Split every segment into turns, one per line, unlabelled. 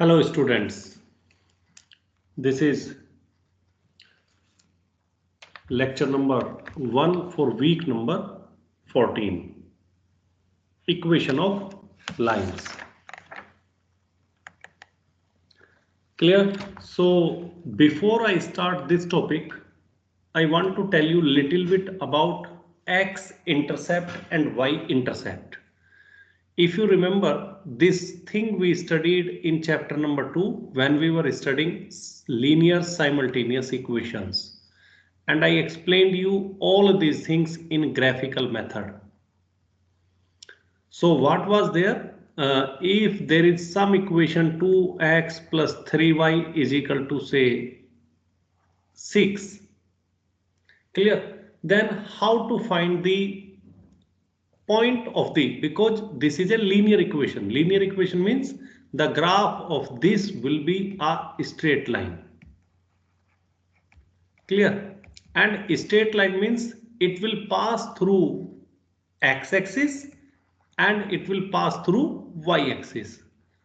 Hello students, this is lecture number 1 for week number 14, equation of lines. Clear? So before I start this topic, I want to tell you little bit about x-intercept and y-intercept. If you remember, this thing we studied in chapter number 2 when we were studying linear simultaneous equations. And I explained you all of these things in graphical method. So what was there? If there is some equation 2x plus 3y is equal to say 6. Clear? Then how to find the point of the, because this is a linear equation. Linear equation means the graph of this will be a straight line. Clear? And a straight line means it will pass through x-axis and it will pass through y-axis.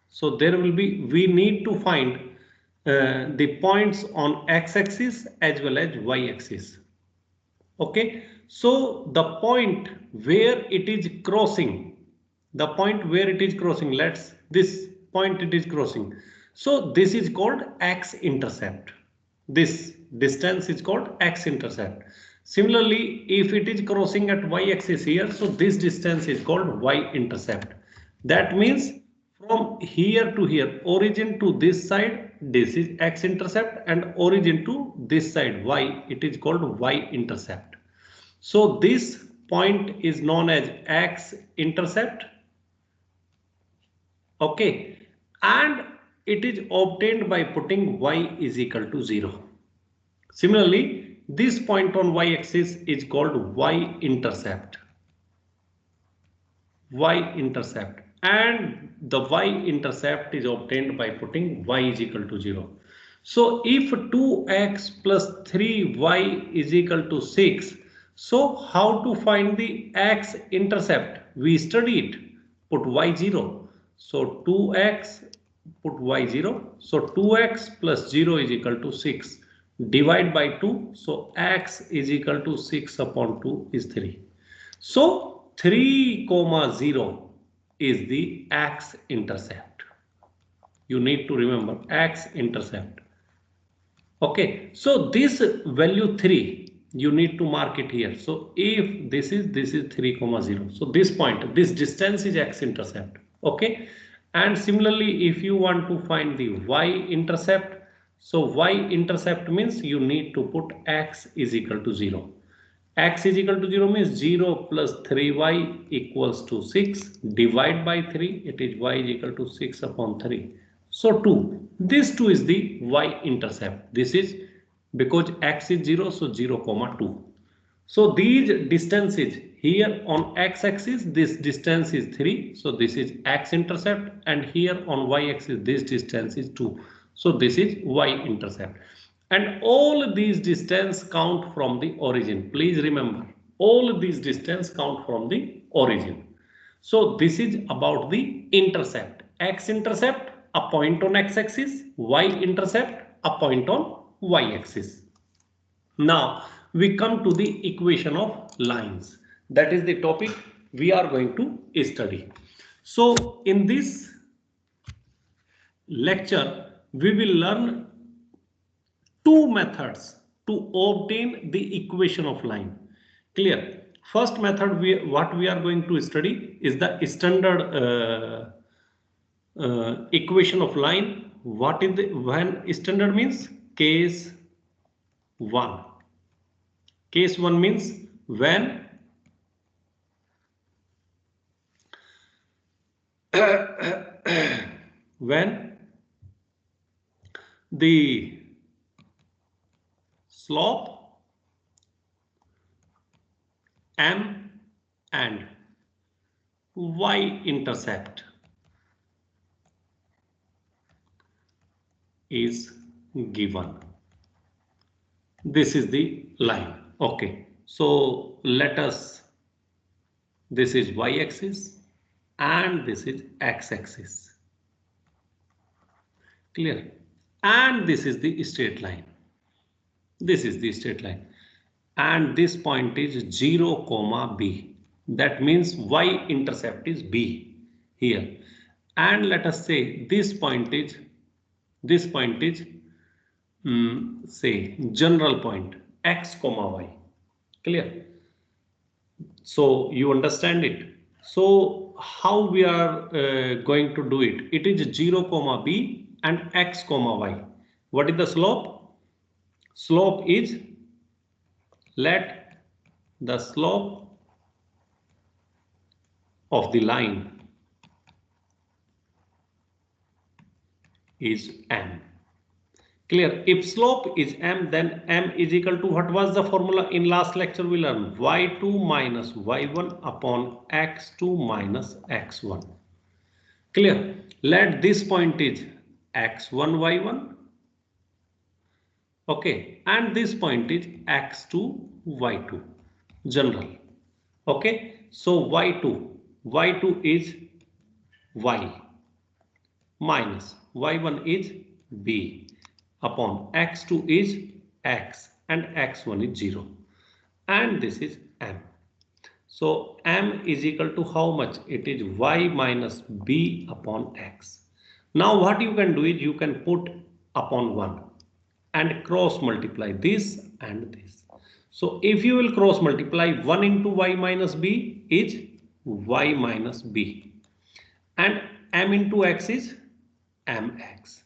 So there will be, we need to find the points on x-axis as well as y-axis. Okay, so the point where it is crossing, this point it is crossing. So this is called x-intercept. This distance is called x-intercept. Similarly, if it is crossing at y-axis here, so this distance is called y-intercept. That means from here to here, origin to this side, this is x-intercept, and origin to this side, y, it is called y-intercept. So this point is known as x-intercept. Okay, and it is obtained by putting y is equal to 0. Similarly, this point on y-axis is called y-intercept. Y-intercept. And the y-intercept is obtained by putting y is equal to 0. So if 2x plus 3y is equal to 6, so how to find the x-intercept? We studied, put y 0. So 2x, put y 0. So 2x plus 0 is equal to 6. Divide by 2. So x is equal to 6 upon 2 is 3. So 3, 0 is the x-intercept. You need to remember x-intercept. Okay, so this value 3, you need to mark it here. So if this is 3, 0. So this point, this distance is x-intercept. Okay, and similarly, if you want to find the y-intercept, so y-intercept means you need to put x is equal to 0. X is equal to 0 means 0 plus 3y equals to 6. Divide by 3, it is y is equal to 6 upon 3. So 2. This 2 is the y-intercept. This is because x is 0, so 0, 2. So these distances here on x-axis, this distance is 3. So this is x-intercept, and here on y-axis, this distance is 2. So this is y-intercept. And all these distance count from the origin. Please remember, all these distance count from the origin. So this is about the intercept. X-intercept, a point on x-axis. Y-intercept, a point on y-axis. Now we come to the equation of lines. That is the topic we are going to study. So in this lecture, we will learn two methods to obtain the equation of line. Clear? First method, what we are going to study is the standard equation of line. What is the, when standard means case 1. Case 1 means when when the slope m and y-intercept is given. This is the line. Okay, so let us, this is y-axis and this is x-axis. Clear? And this is the straight line. This is the straight line. And this point is 0, comma B. That means y-intercept is B here. And let us say this point is say general point x comma y. Clear? So you understand it. So how we are going to do it? It is 0 comma B and x comma y. What is the slope? Slope is, let the slope of the line is m. Clear? If slope is m, then m is equal to, what was the formula in last lecture we learned? y2 minus y1 upon x2 minus x1. Clear? Let this point is x1 y1. Okay, and this point is x2 y2 general. Okay, so y2 is y minus y1 is b upon x2 is x and x1 is 0, and this is m. So m is equal to how much? It is y minus b upon x. Now what you can do is you can put upon 1 and cross multiply this and this. So if you will cross multiply, 1 into y minus b is y minus b, and m into x is mx.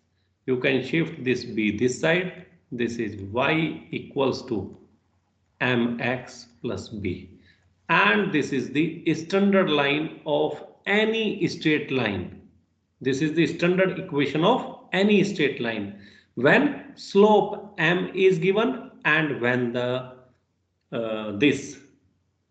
You can shift this b this side. This is y equals to mx plus b. And this is the standard line of any straight line. This is the standard equation of any straight line when slope m is given and when the this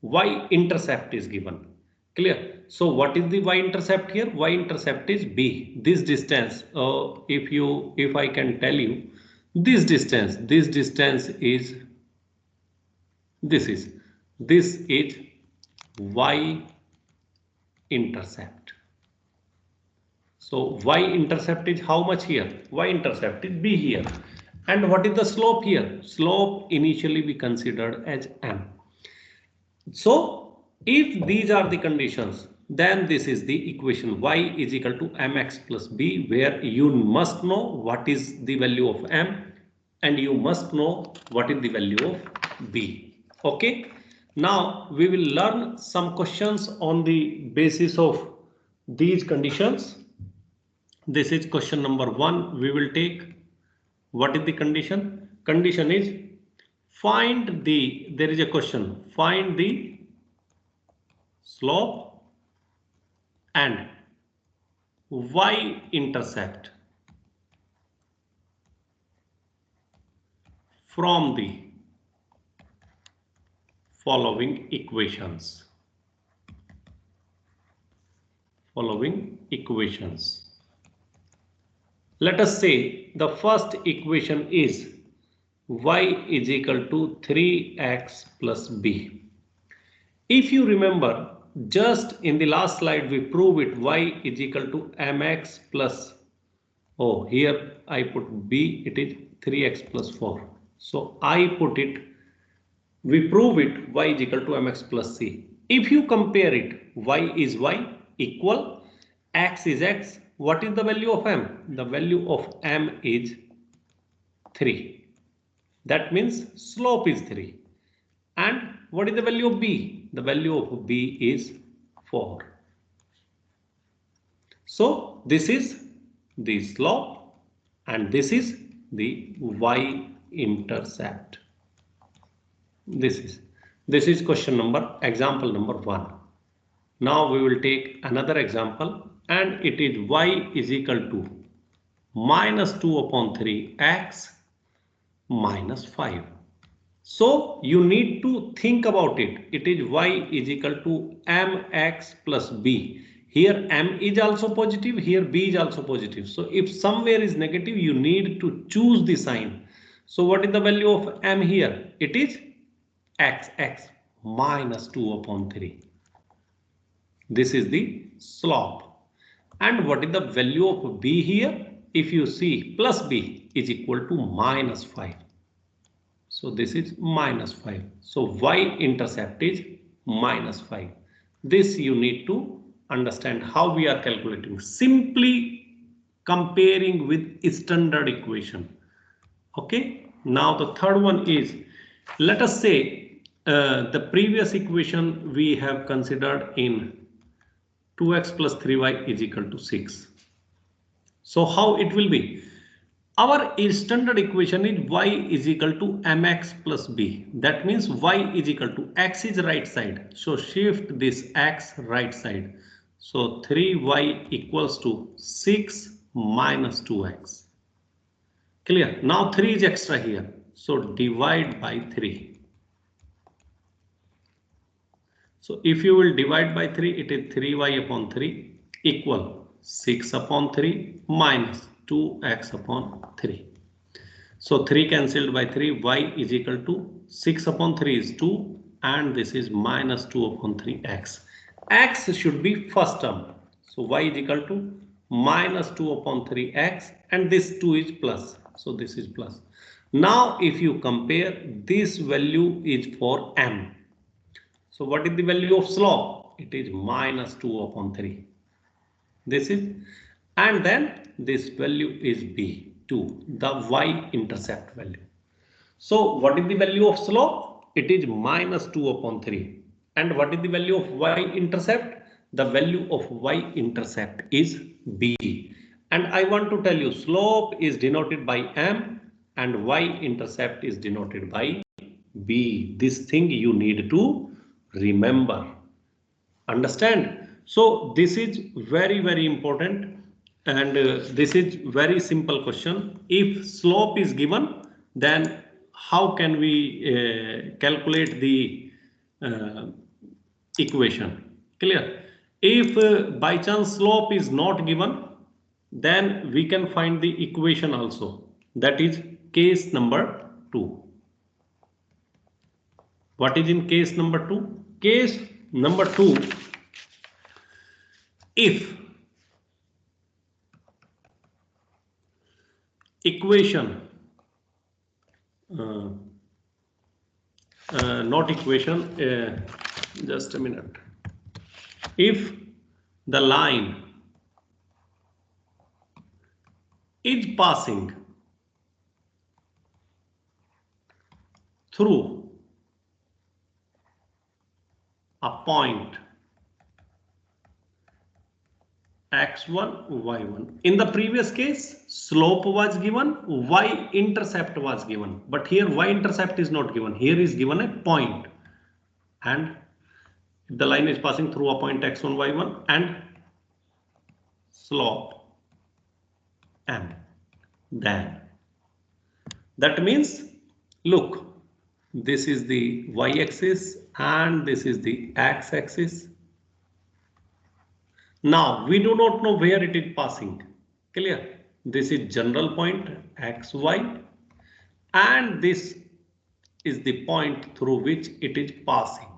y-intercept is given. Clear? So what is the y-intercept here? Y-intercept is b. This distance, if I can tell you, this distance is this is y-intercept. So y-intercept is how much here? Y-intercept is b here. And what is the slope here? Slope initially we considered as m. So if these are the conditions, then this is the equation y is equal to mx plus b, where you must know what is the value of m and you must know what is the value of b. Okay. Now we will learn some questions on the basis of these conditions. This is question number 1. We will take, what is the condition? Condition is find the, there is a question, find the slope and y-intercept from the following equations. Let us say the first equation is y is equal to 3x plus b. If you remember, just in the last slide we prove it, y is equal to mx plus, oh here I put b, it is 3x plus 4. So I put it, we prove it, y is equal to mx plus c. If you compare it, y is y equal, x is x. What is the value of m? The value of m is 3. That means slope is 3. And what is the value of b? The value of b is 4. So this is the slope and this is the y-intercept. This is question number, example number 1. Now we will take another example, and it is y is equal to minus 2 upon 3x minus 5. So you need to think about it. It is y is equal to mx plus b. Here m is also positive, here b is also positive. So if somewhere is negative, you need to choose the sign. So what is the value of m here? It is x minus 2 upon 3. This is the slope. And what is the value of b here? if you see plus b is equal to minus 5. So this is minus 5. So y-intercept is minus 5. This you need to understand how we are calculating. Simply comparing with standard equation. Okay. Now the third one is, let us say the previous equation we have considered in 2x plus 3y is equal to 6. So how it will be? Our standard equation is y is equal to mx plus b. That means y is equal to x is right side. So shift this x right side. So 3y equals to 6 minus 2x. Clear? Now 3 is extra here. So divide by 3. So if you will divide by 3, it is 3y upon 3 equal 6 upon 3 minus 2x upon 3. So 3 cancelled by 3, y is equal to 6 upon 3 is 2 and this is minus 2 upon 3x. X should be first term. So y is equal to minus 2 upon 3x and this 2 is plus. So this is plus. Now if you compare, this value is for m. So what is the value of slope? It is minus 2 upon 3. This is, and then this value is b, 2, the y-intercept value. So what is the value of slope? It is minus 2 upon 3. And what is the value of y-intercept? The value of y-intercept is b. And I want to tell you, slope is denoted by m and y-intercept is denoted by b. This thing you need to remember. Understand? So this is very, very important, and this is very simple question. If slope is given, then how can we calculate the equation? Clear? If by chance slope is not given, then we can find the equation also. That is case number 2. What is in case number 2? Case number 2, if equation, not equation, just a minute. If the line is passing through a point x1, y1. In the previous case, slope was given, y-intercept was given. But here y-intercept is not given. Here is given a point. And the line is passing through a point x1, y1 and slope m. Then that means, look, this is the y-axis and this is the x-axis. Now we do not know where it is passing. Clear? This is general point xy and this is the point through which it is passing.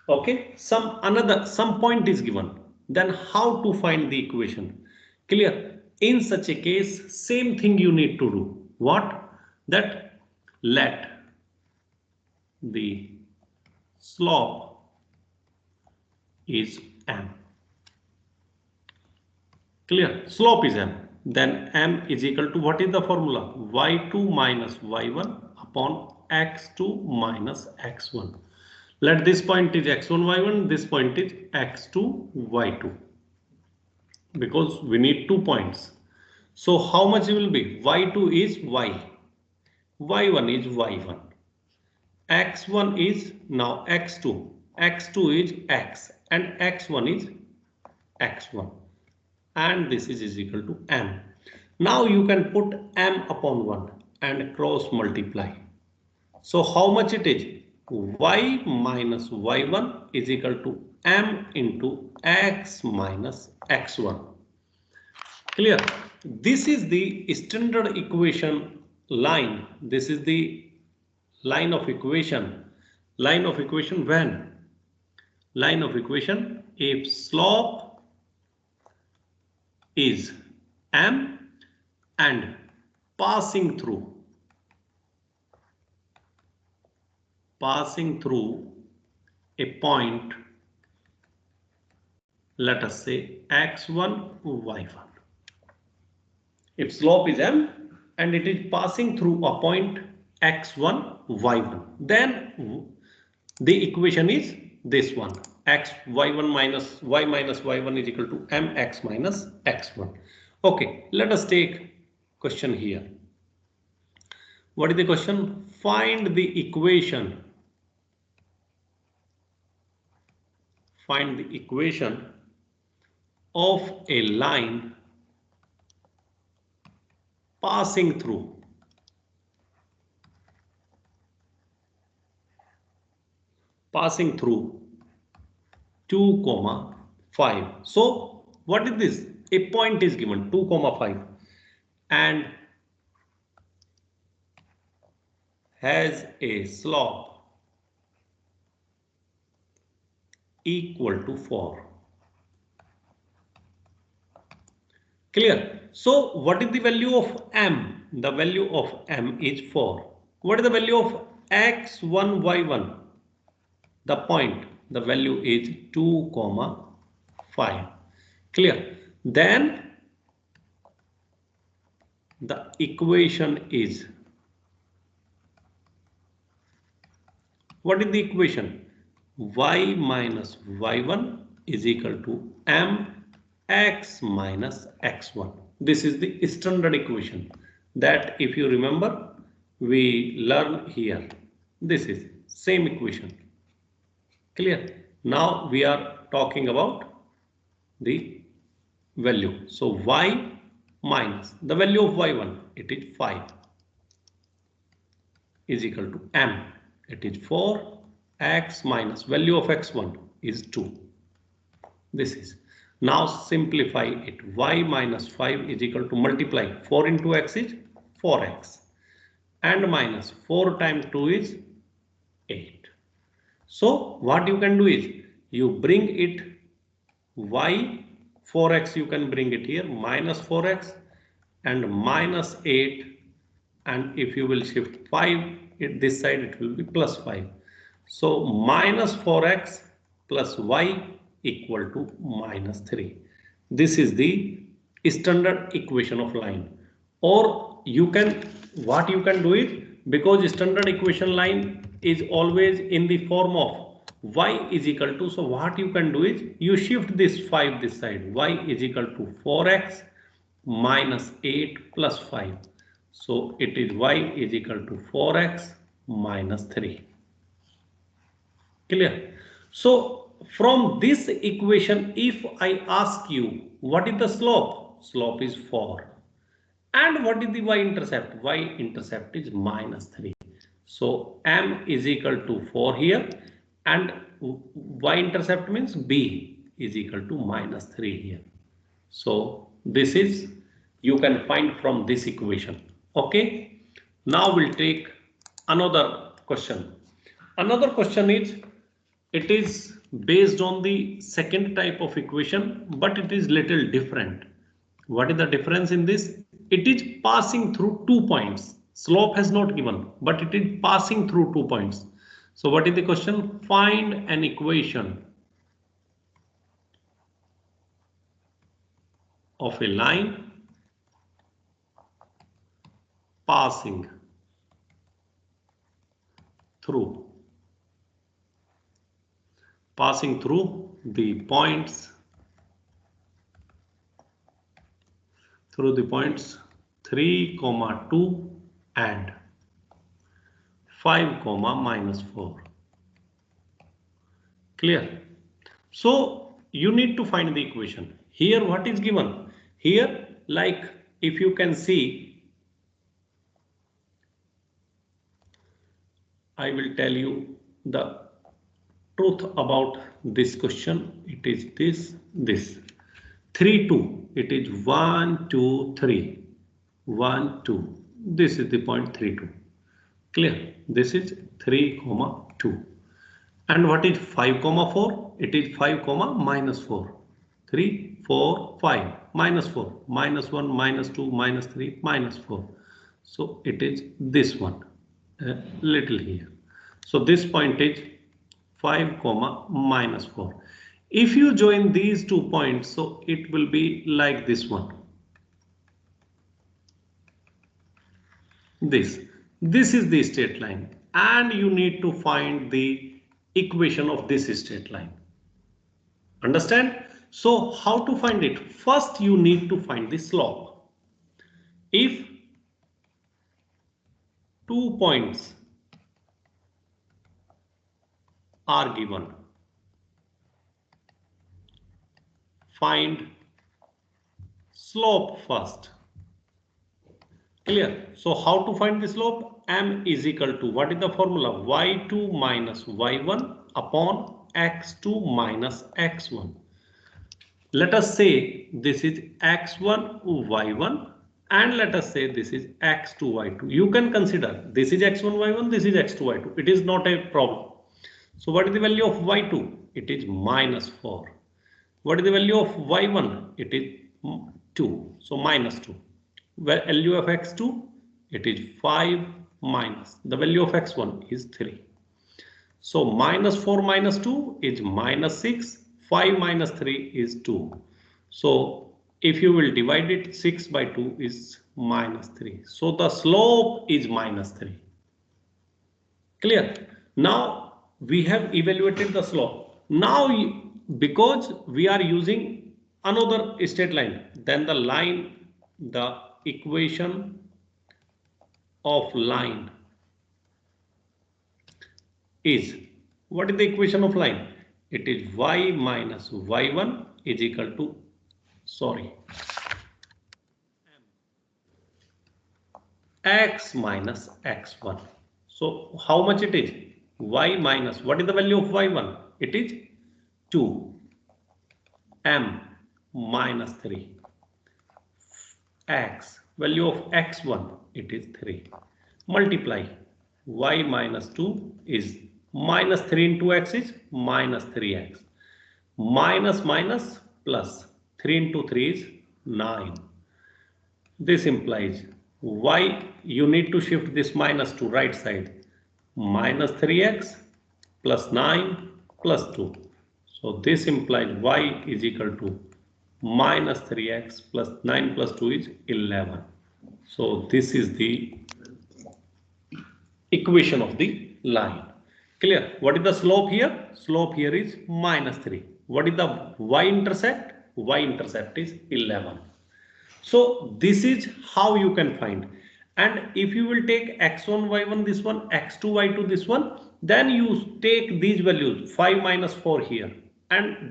Okay, some point is given. Then how to find the equation? Clear? In such a case, same thing you need to do. What? That let the slope is m. Clear? Slope is m. Then m is equal to, what is the formula? y2 minus y1 upon x2 minus x1. Let this point is x1, y1, this point is x2, y2. Because we need 2 points. So how much will be? y2 is y. y1 is y1. x1 is now x2. x2 is x. And x1 is x1. And this is equal to m. Now you can put m upon 1 and cross multiply. So how much it is? Y minus y1 is equal to m into x minus x1. Clear? This is the standard equation line. This is the line of equation. Line of equation when? Line of equation if slope is m and passing through a point, let us say x1, y1. If slope is m and it is passing through a point x1, y1, then the equation is this one, x y1 minus y1 is equal to mx minus x1. Okay, let us take question here. What is the question? Find the equation of a line passing through 2, 5. So what is this? A point is given 2, 5 and has a slope equal to 4. Clear? So what is the value of m? The value of m is 4. What is the value of x1, y1? The point, the value is 2, 5. Clear? Then the equation is, what is the equation? Y minus y1 is equal to mx minus x1. This is the standard equation that, if you remember, we learn here. This is same equation. Clear? Now we are talking about the value. So y minus the value of y1, it is 5, is equal to m, it is 4, x minus value of x1 is 2. This is, now simplify it, y minus 5 is equal to, multiply 4 into x is 4x and minus 4 times 2 is 8. So what you can do is, you bring it y 4x, you can bring it here, minus 4x and minus 8, and if you will shift 5 this side, it will be plus 5. So minus 4x plus y equal to minus 3. This is the standard equation of line. Or you can, what you can do is, because standard equation line is always in the form of y is equal to, so what you can do is, you shift this 5 this side, y is equal to 4x minus 8 plus 5. So it is y is equal to 4x minus 3. Clear? So from this equation, if I ask you what is the slope? Slope is 4. And what is the y-intercept? Y-intercept is minus 3. So m is equal to 4 here, and y-intercept means b is equal to minus 3 here. So this is, you can find from this equation. Okay. Now we'll take another question. Another question is, it is based on the second type of equation, but it is little different. What is the difference in this? It is passing through 2 points. Slope has not given, but it is passing through 2 points. So what is the question? Find an equation of a line passing through the points 3, 2 and 5, minus 4. Clear? So you need to find the equation. Here what is given? Here, like if you can see, I will tell you the truth about this question. It is this 3, 2. It is 1, 2, 3. 1, 2. This is the point 3, 2. Clear? This is 3, 2. And what is 5, 4? It is 5, minus 4. 3, 4, 5, minus 4, minus 1, minus 2, minus 3, minus 4. So it is this one, a little here. So this point is 5 comma minus 4. If you join these 2 points, so it will be like this one. This is the straight line, and you need to find the equation of this straight line. Understand? So how to find it? First you need to find the slope. If 2 points are given, find slope first. Clear? So how to find the slope? M is equal to, what is the formula? Y2 minus Y1 upon X2 minus X1. Let us say this is X1 Y1 and let us say this is X2 Y2. You can consider this is X1 Y1, this is X2 Y2. It is not a problem. So what is the value of Y2? It is minus 4. What is the value of Y1? It is 2. So minus 2. Value of X2? It is 5 minus. The value of X1 is 3. So minus 4 minus 2 is minus 6. 5 minus 3 is 2. So if you will divide it, 6 by 2 is minus 3. So the slope is minus 3. Clear? Now we have evaluated the slope. Now because we are using another straight line, then the line, the equation of line is, what is the equation of line? It is y minus y1 is equal to, x minus x1. So how much it is? Y minus, what is the value of y1? It is 2. M minus 3. X, value of x1, it is 3. Multiply, y minus 2 is minus 3 into x is minus 3x. Minus minus plus 3 into 3 is 9. This implies y, you need to shift this minus to right side. Minus 3x plus 9 plus 2. So this implies y is equal to minus 3x plus 9 plus 2 is 11. So this is the equation of the line. Clear? What is the slope here? Slope here is minus 3. What is the y-intercept? Y-intercept is 11. So this is how you can find. And if you will take x1, y1 this one, x2, y2 this one, then you take these values 5 minus 4 here.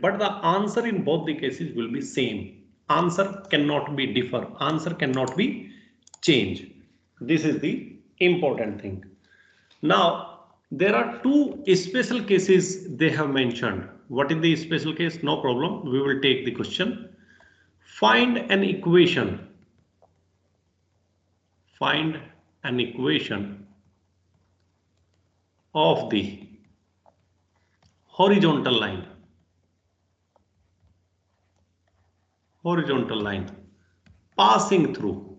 But the answer in both the cases will be same. Answer cannot be differ. Answer cannot be change. This is the important thing. Now there are two special cases they have mentioned. What is the special case? No problem. We will take the question. Find an equation. Find an equation of the horizontal line. Horizontal line passing through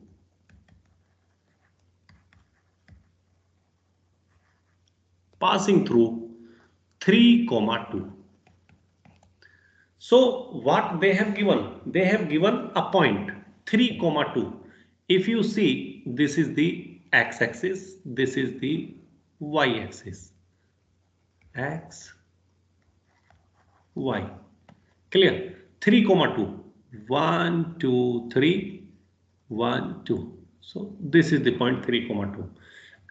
3, 2. So what they have given? They have given a point 3, 2. If you see, this is the x-axis, this is the y-axis. X, y. Clear? 3, 2. 1, 2, 3, 1, 2. So this is the point 3, 2.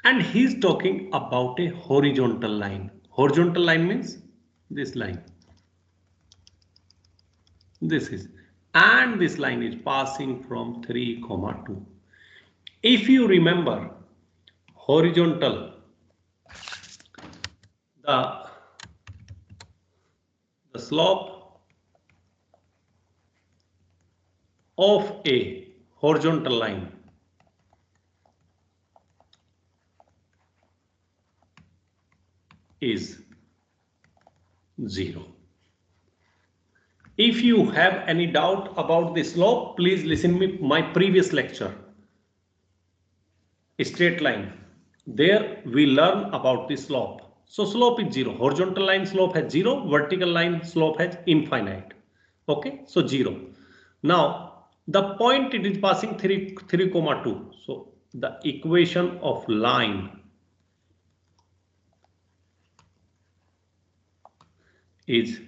And he's talking about a horizontal line. Horizontal line means this line. This is, and this line is passing from 3, 2. If you remember, horizontal, the slope of a horizontal line is 0. If you have any doubt about the slope, please listen to my previous lecture, straight line. There we learn about the slope. So slope is 0. Horizontal line slope has 0. Vertical line slope has infinite. Okay, so 0. Now the point it is passing 3, 2. So the equation of line is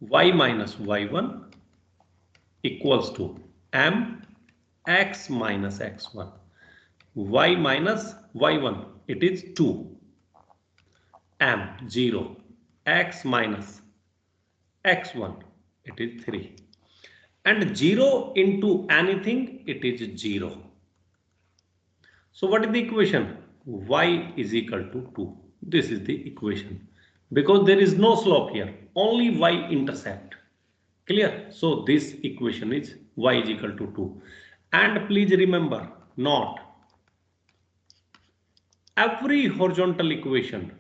y minus y1 equals to m x minus x1. Y minus y1 it is 2, m 0, x minus x1 it is 3, and 0 into anything it is 0. So what is the equation? Y is equal to 2. This is the equation, because there is no slope here, only y-intercept. Clear? So this equation is y is equal to 2. And please remember, not every horizontal equation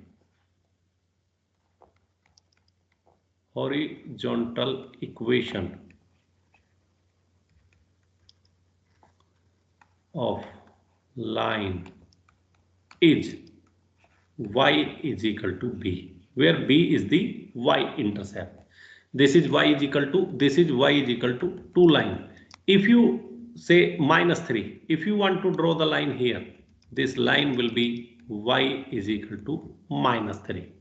of line is y is equal to b, where b is the y-intercept. This is y is equal to, this is y is equal to 2 line. If you say minus 3, if you want to draw the line here, this line will be y is equal to minus 3.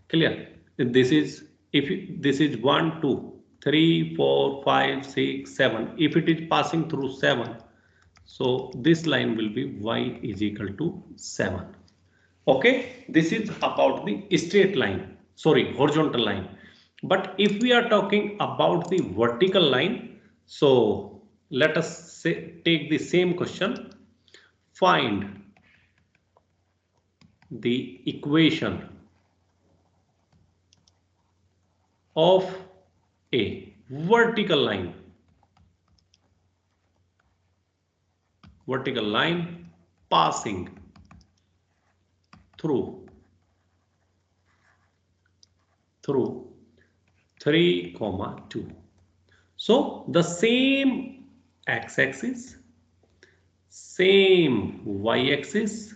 Clear? This is, this is 1, 2, 3, 4, 5, 6, 7. If it is passing through 7, so this line will be y is equal to 7. Okay, this is about the straight line, sorry, horizontal line. But if we are talking about the vertical line, so let us say, take the same question. Find the equation of a vertical line passing through 3, 2. So the same x-axis, same y-axis,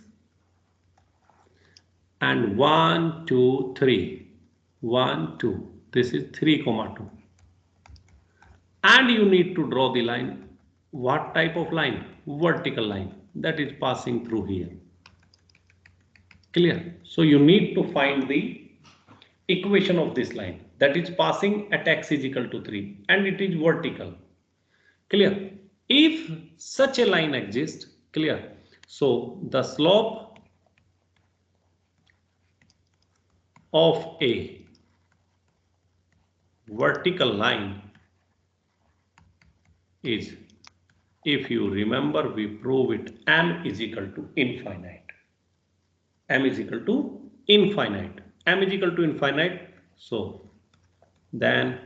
and 1, 2, 3, 1, 2. This is 3, 2. And you need to draw the line. What type of line? Vertical line that is passing through here. Clear? So you need to find the equation of this line that is passing at x is equal to 3 and it is vertical. Clear? If such a line exists, clear? So the slope of a vertical line is, if you remember, we prove it, m is equal to infinite. M is equal to infinite. M is equal to infinite. So then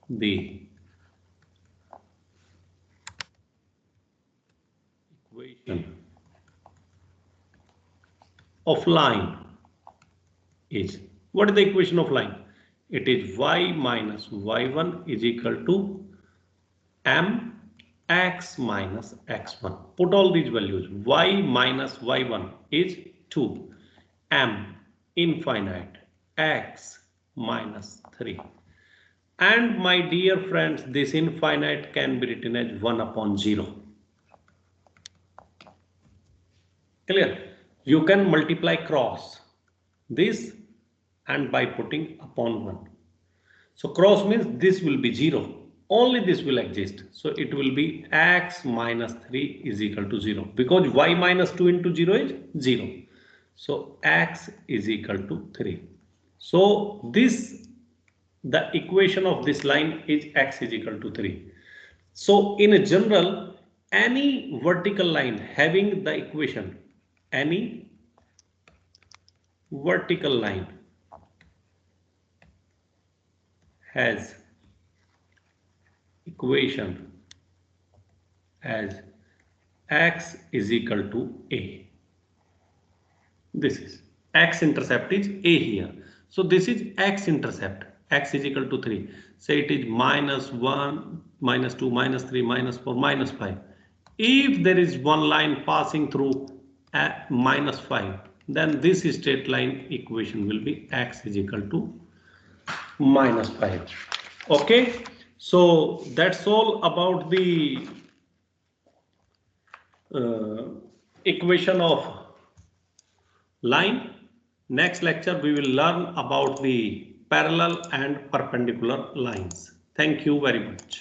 the equation of line is, what is the equation of line? It is y minus y1 is equal to m x minus x1. Put all these values. Y minus y1 is 2, m infinite, x minus 3. And my dear friends, this infinite can be written as 1 upon 0. Clear? You can multiply cross this and by putting upon 1. So cross means this will be 0. Only this will exist. So it will be x minus 3 is equal to 0. Because y minus 2 into 0 is 0. So x is equal to 3. So this, the equation of this line is x is equal to 3. So in a general, any vertical line having the equation, any vertical line has equation as x is equal to a. This is x intercept is a here. So this is x-intercept. X is equal to 3. Say it is -1, -2, -3, -4, -5. If there is one line passing through at -5, then this straight line equation will be x is equal to -5. Okay, so that's all about the equation of line. Next lecture we will learn about the parallel and perpendicular lines. Thank you very much.